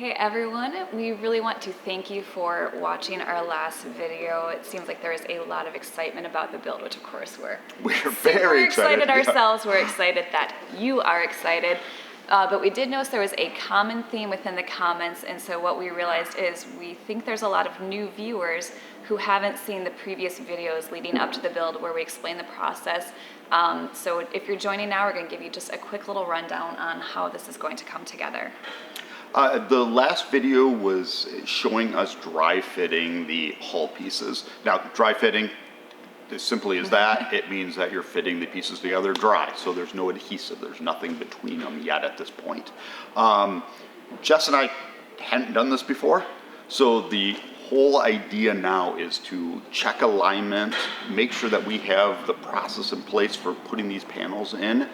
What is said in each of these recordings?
Hey everyone, we really want to thank you for watching our last video. It seems like there is a lot of excitement about the build, which of course we're very excited ourselves. We're excited that you are excited. But we did notice there was a common theme within the comments, and so what we realized is we think there's a lot of new viewers who haven't seen the previous videos leading up to the build where we explain the process. So if you're joining now, we're going to give you just a quick little rundown on how this is going to come together. The last video was showing us dry fitting the hull pieces. Now, dry fitting, as simply as that, it means that you're fitting the pieces together dry, so there's no adhesive, there's nothing between them yet at this point. Jess and I hadn't done this before, so the whole idea now is to check alignment, make sure that we have the process in place for putting these panels in,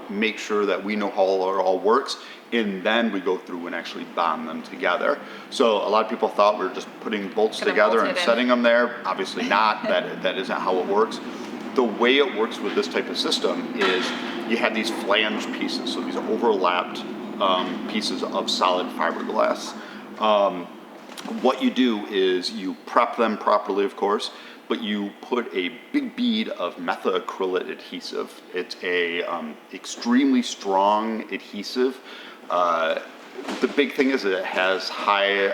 make sure that we know how it all works, and then we go through and actually bond them together. So a lot of people thought we were just putting bolts together and setting them there. Obviously not. That isn't how it works. The way it works with this type of system is you have these flange pieces, so these overlapped pieces of solid fiberglass. What you do is you prep them properly, of course, but you put a big bead of methacrylate adhesive. It's a extremely strong adhesive. The big thing is that it has high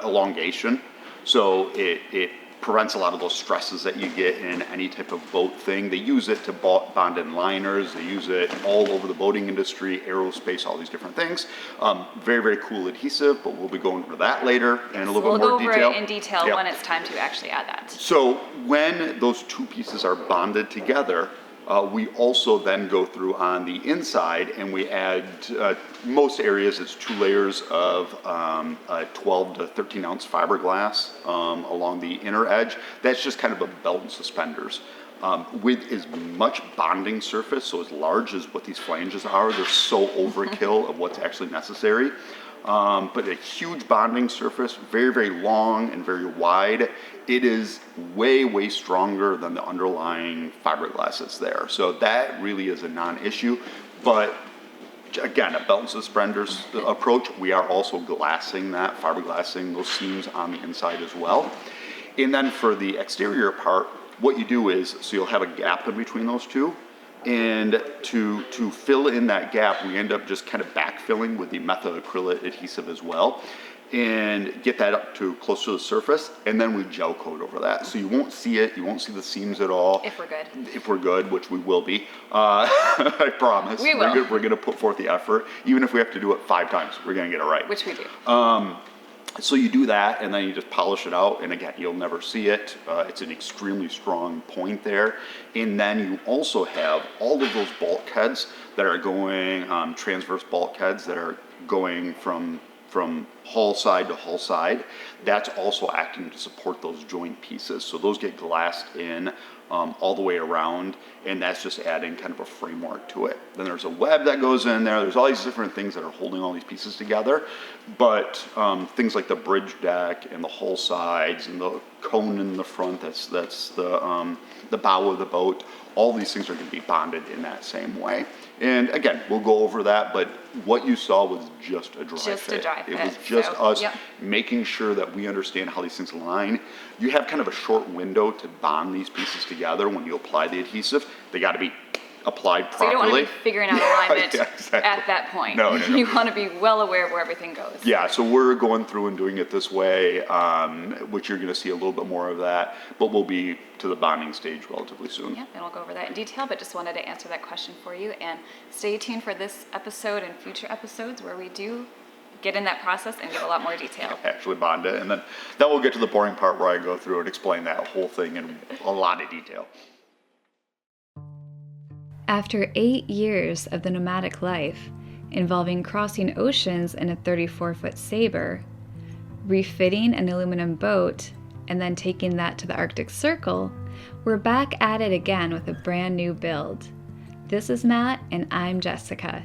elongation, so it prevents a lot of those stresses that you get in any type of boat thing. They use it to bond in liners. They use it all over the boating industry, aerospace, all these different things. Very, very cool adhesive, but we'll be going over that later in a little bit more detail. We'll go over it in detail when it's time to actually add that. So when those two pieces are bonded together, we also then go through on the inside and we add, most areas it's 2 layers of 12 to 13 ounce fiberglass along the inner edge. That's just kind of a belt and suspenders. With as much bonding surface, so as large as what these flanges are, they're so overkill of what's actually necessary. But a huge bonding surface, very, very long and very wide. It is way, way stronger than the underlying fiberglass that's there. So that really is a non-issue. But again, a belt and suspenders approach, we are also glassing that, fiberglassing those seams on the inside as well. And then for the exterior part, what you do is, so you'll have a gap in between those two. And to fill in that gap, we end up just kind of backfilling with the methacrylate adhesive as well, and get that up to close to the surface, and then we gel coat over that. So you won't see it, you won't see the seams at all. If we're good. If we're good, which we will be. I promise. We will. We're gonna put forth the effort. Even if we have to do it 5 times, we're gonna get it right. Which we do. So you do that, and then you just polish it out, and again, you'll never see it. It's an extremely strong point there. And then you also have all of those bulkheads that are going, transverse bulkheads that are going from hull side to hull side. That's also acting to support those joint pieces. So those get glassed in all the way around, and that's just adding kind of a framework to it. Then there's a web that goes in there. There's all these different things that are holding all these pieces together. But things like the bridge deck and the hull sides and the cone in the front, that's the bow of the boat, all these things are going to be bonded in that same way. And again, we'll go over that, but what you saw was just a dry fit. It was just us making sure that we understand how these things align. You have kind of a short window to bond these pieces together when you apply the adhesive. They got to be applied properly. So you don't want to be figuring out alignment exactly. at that point. No. You want to be well aware of where everything goes. Yeah, so we're going through and doing it this way, which you're going to see a little bit more of that, but we'll be to the bonding stage relatively soon. Yep, and we'll go over that in detail, but just wanted to answer that question for you. And stay tuned for this episode and future episodes where we do get in that process and give a lot more detail. Actually bond it, and then we'll get to the boring part where I go through and explain that whole thing in a lot of detail. After 8 years of the nomadic life, involving crossing oceans in a 34-foot Sabre, refitting an aluminum boat, and then taking that to the Arctic Circle, we're back at it again with a brand new build. This is Matt, and I'm Jessica.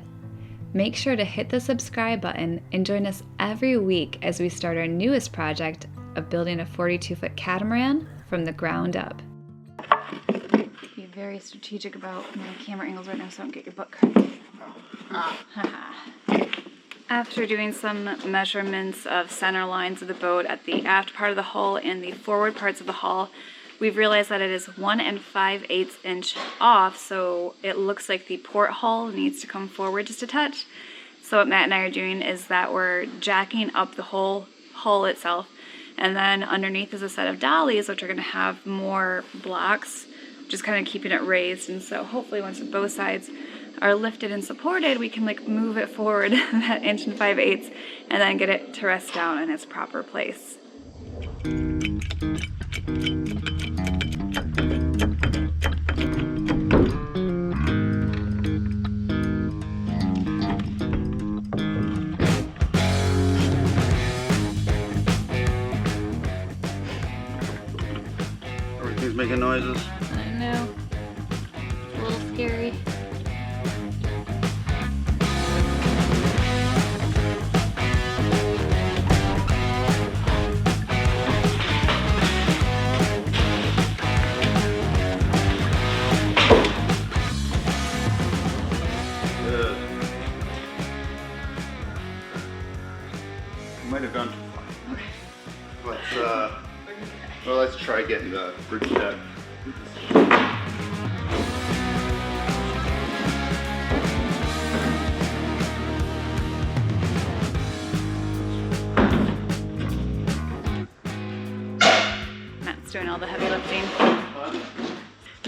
Make sure to hit the subscribe button and join us every week as we start our newest project of building a 42-foot catamaran from the ground up. Be very strategic about my camera angles right now so I don't get your butt cracked. After doing some measurements of center lines of the boat at the aft part of the hull and the forward parts of the hull, we've realized that it is 1 5/8 inch off, so it looks like the port hull needs to come forward just a touch. So what Matt and I are doing is that we're jacking up the whole hull itself, and then underneath is a set of dollies, which are going to have more blocks, just kind of keeping it raised. And so hopefully once both sides are lifted and supported, we can like move it forward that 1 5/8 and then get it to rest down in its proper place. Everything's making noises. I know. It's a little scary. Might have gone too far. Well, let's try getting the bridge deck. Matt's doing all the heavy lifting.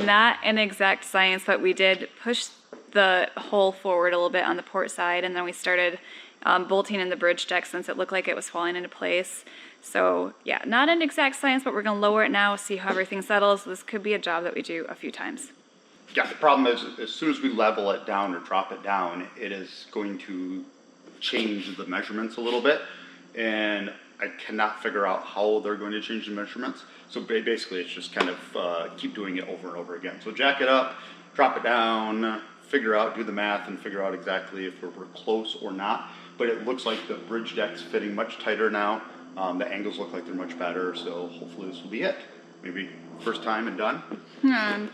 Not an exact science, but we did push the hull forward a little bit on the port side, and then we started bolting in the bridge deck since it looked like it was falling into place. So yeah, not an exact science, but we're gonna lower it now, see how everything settles. This could be a job that we do a few times. Yeah, the problem is as soon as we level it down or drop it down, it is going to change the measurements a little bit. And I cannot figure out how they're going to change the measurements. So basically it's just kind of keep doing it over and over again. So jack it up, drop it down, figure out, do the math and figure out exactly if we're close or not. But it looks like the bridge deck's fitting much tighter now. The angles look like they're much better, so hopefully this will be it. Maybe first time and done.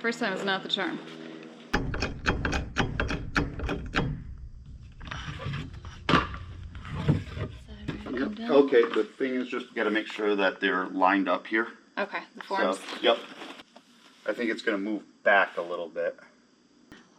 First time is not the charm. Yep. Okay, the thing is just got to make sure that they're lined up here. Okay, the forms. So, yep. I think it's going to move back a little bit.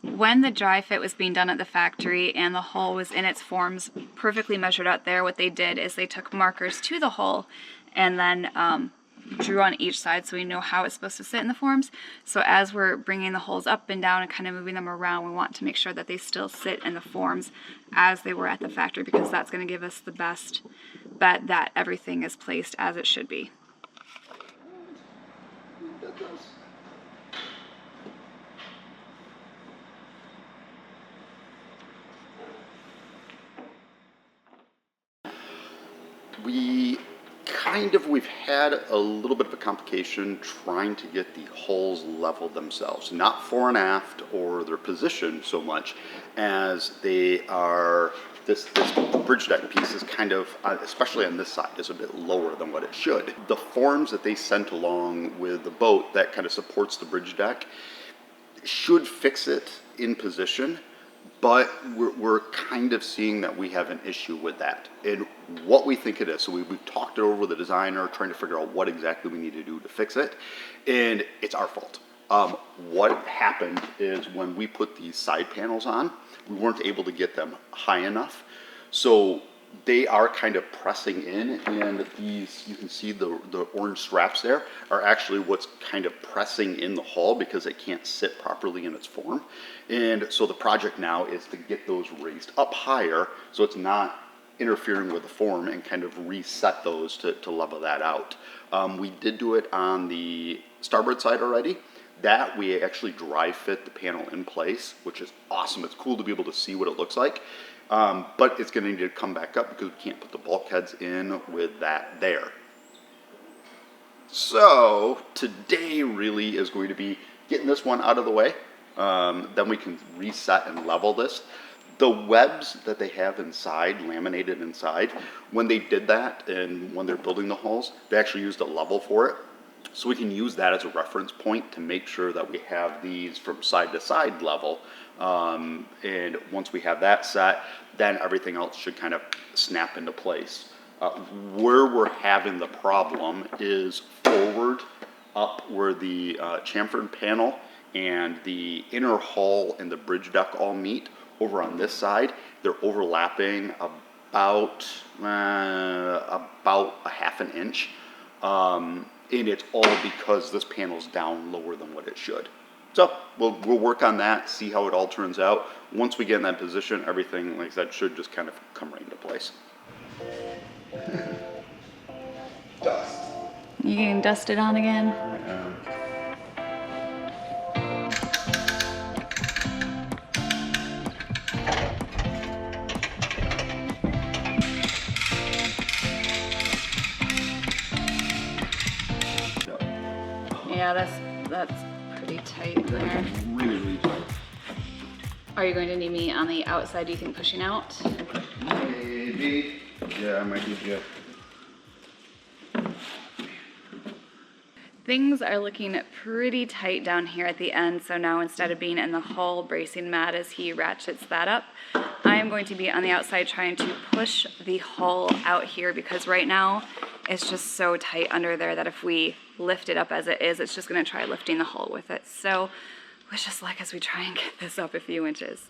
When the dry fit was being done at the factory and the hull was in its forms perfectly measured out there, what they did is they took markers to the hull and then drew on each side so we know how it's supposed to sit in the forms. So as we're bringing the hulls up and down and kind of moving them around, we want to make sure that they still sit in the forms as they were at the factory, because that's going to give us the best bet that everything is placed as it should be. We've had a little bit of a complication trying to get the hulls level themselves, not fore and aft or their position so much as they are, this bridge deck piece is kind of, especially on this side, is a bit lower than what it should. The forms that they sent along with the boat that kind of supports the bridge deck should fix it in position, but we're kind of seeing that we have an issue with that and what we think it is. So we've talked it over with the designer, trying to figure out what exactly we need to do to fix it, and it's our fault. What happened is when we put these side panels on, we weren't able to get them high enough. So they are kind of pressing in, and these, you can see the orange straps there are actually what's kind of pressing in the hull because it can't sit properly in its form. And so the project now is to get those raised up higher so it's not interfering with the form, and kind of reset those to level that out. We did do it on the starboard side already. That we actually dry fit the panel in place, which is awesome. It's cool to be able to see what it looks like. But it's going to need to come back up because we can't put the bulkheads in with that there. So today really is going to be getting this one out of the way. Then we can reset and level this. The webs that they have inside, laminated inside, when they did that and when they're building the hulls, they actually used a level for it. So we can use that as a reference point to make sure that we have these from side to side level. And once we have that set, then everything else should kind of snap into place. Where we're having the problem is forward up where the chamfered panel and the inner hull and the bridge deck all meet. Over on this side, they're overlapping about a half an inch. And it's all because this panel's down lower than what it should. So we'll work on that, see how it all turns out. Once we get in that position, everything, like I said, should just kind of come right into place. Dust. You getting dusted on again? Yeah, that's pretty tight there. Really tight. Are you going to need me on the outside, do you think, pushing out? Maybe. Yeah, I might need you. Things are looking pretty tight down here at the end, so now instead of being in the hull bracing Matt as he ratchets that up, I am going to be on the outside trying to push the hull out here, because right now it's just so tight under there that if we lift it up as it is, it's just going to try lifting the hull with it. So wish us luck as we try and get this up a few inches.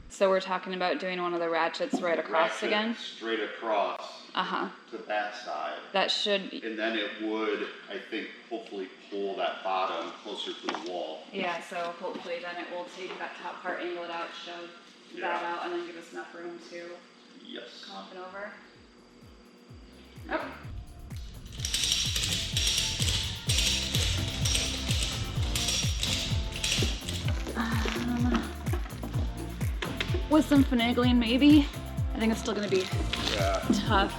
So we're talking about doing one of the ratchets right across again? Straight across to that side. That should... And then it would, I think, hopefully pull that bottom closer to the wall. Yeah, so hopefully then it will take that top part, angle it out, shove that out, and then give us enough room to come up and over. Oh. With some finagling, maybe. I think it's still gonna be tough.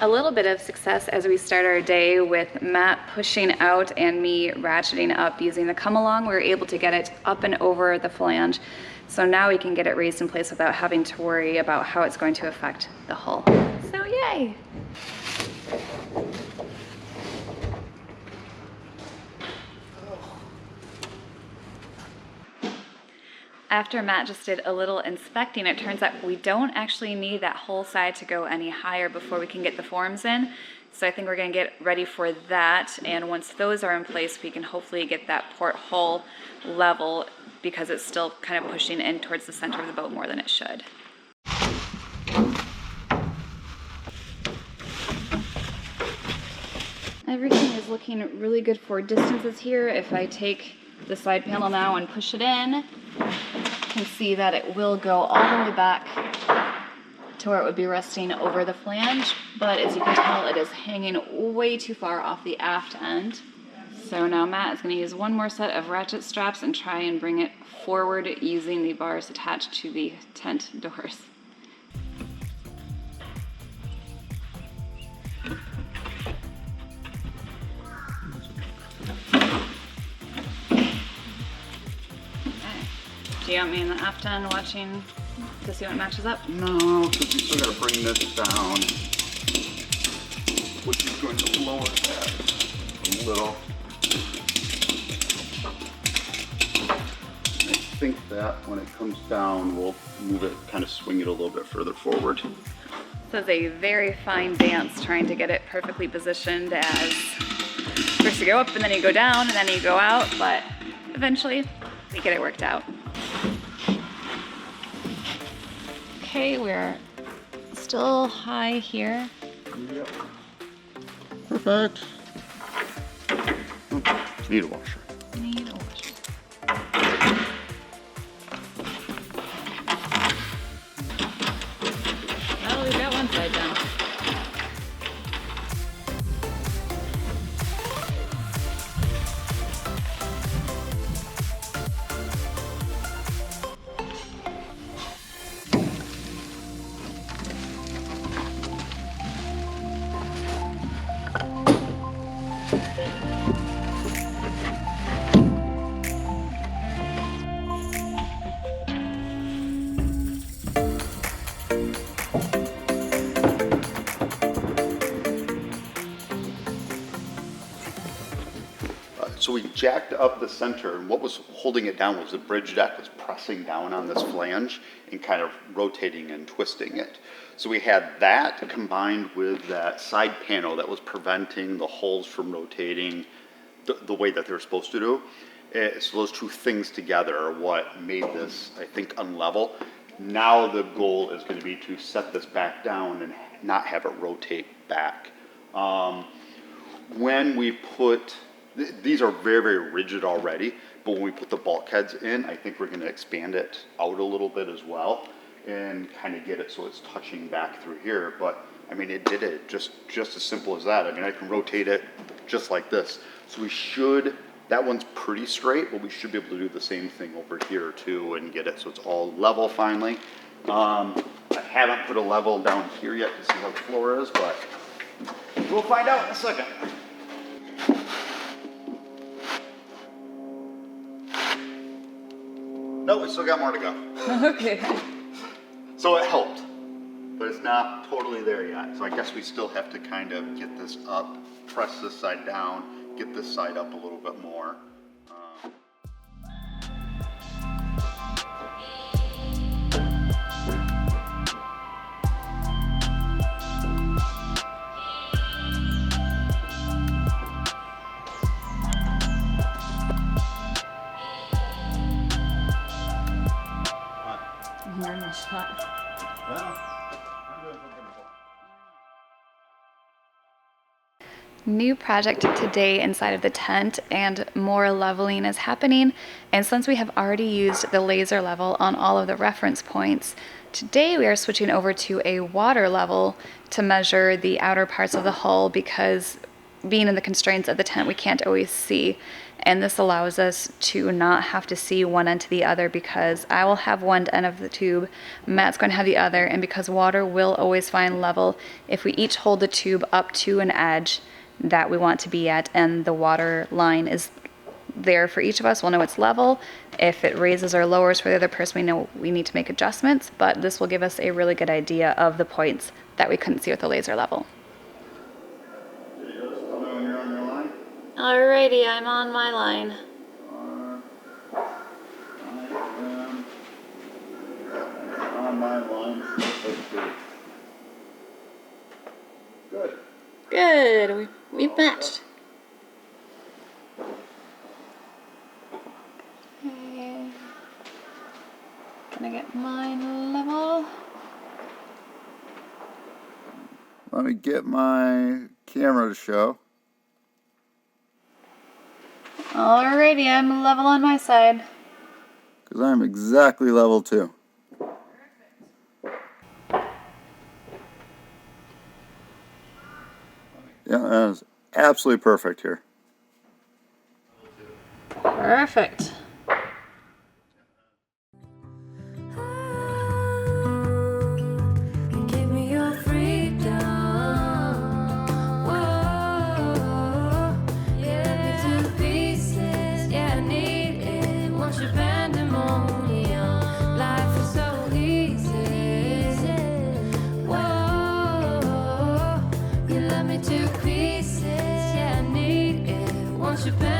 A little bit of success as we start our day with Matt pushing out and me ratcheting up using the come along. We were able to get it up and over the flange. So now we can get it raised in place without having to worry about how it's going to affect the hull. So yay! After Matt just did a little inspecting, it turns out we don't actually need that whole side to go any higher before we can get the forms in. So I think we're gonna get ready for that. And once those are in place, we can hopefully get that port hull level, because it's still kind of pushing in towards the center of the boat more than it should. Everything is looking really good for distances here. If I take the side panel now and push it in, you can see that it will go all the way back to where it would be resting over the flange, but as you can tell, it is hanging way too far off the aft end. So now Matt is going to use one more set of ratchet straps and try and bring it forward using the bars attached to the tent doors. Do you want me in the aft end watching to see what matches up? No, because we still got to bring this down, which is going to lower that a little. I think that when it comes down, we'll move it, kind of swing it a little bit further forward. So it's a very fine dance trying to get it perfectly positioned, as first you go up and then you go down and then you go out, but eventually we get it worked out. Okay, we're still high here. Yep. Perfect. Oh, need a washer. Need a washer. Well, we've got one side done. So we jacked up the center, and what was holding it down was the bridge deck was pressing down on this flange and kind of rotating and twisting it. So we had that combined with that side panel that was preventing the hulls from rotating the way that they're supposed to do. So those two things together are what made this, I think, unlevel. Now the goal is going to be to set this back down and not have it rotate back. When we put, these are very, very rigid already, but when we put the bulkheads in, I think we're going to expand it out a little bit as well and kind of get it so it's touching back through here. But I mean, it did it just as simple as that. I mean, I can rotate it just like this. So we should, that one's pretty straight, but we should be able to do the same thing over here too and get it so it's all level finally. I haven't put a level down here yet to see how the floor is, but we'll find out in a second. No, we still got more to go. Okay. So it helped, but it's not totally there yet. So I guess we still have to kind of get this up, press this side down, get this side up a little bit more. New project today inside of the tent, and more leveling is happening. And since we have already used the laser level on all of the reference points, today we are switching over to a water level to measure the outer parts of the hull, because being in the constraints of the tent, we can't always see. And this allows us to not have to see one end to the other, because I will have one end of the tube, Matt's going to have the other, and because water will always find level if we each hold the tube up to an edge that we want to be at, and the water line is there for each of us. We'll know it's level. If it raises or lowers for the other person, we know we need to make adjustments, but this will give us a really good idea of the points that we couldn't see with the laser level. Alrighty, I'm on my line. On my line. Good. Good, we've matched. Okay. Gonna get mine level. Let me get my camera to show. Alrighty, I'm level on my side. Because I'm exactly level too. Yeah, that is absolutely perfect here. Perfect. Give me your freedom. Whoa, yeah, me to pieces. Yeah, I need it. Want your pandemonium. Life is so easy. Whoa, you love me to pieces. Yeah, I need it. Want your pandemonium.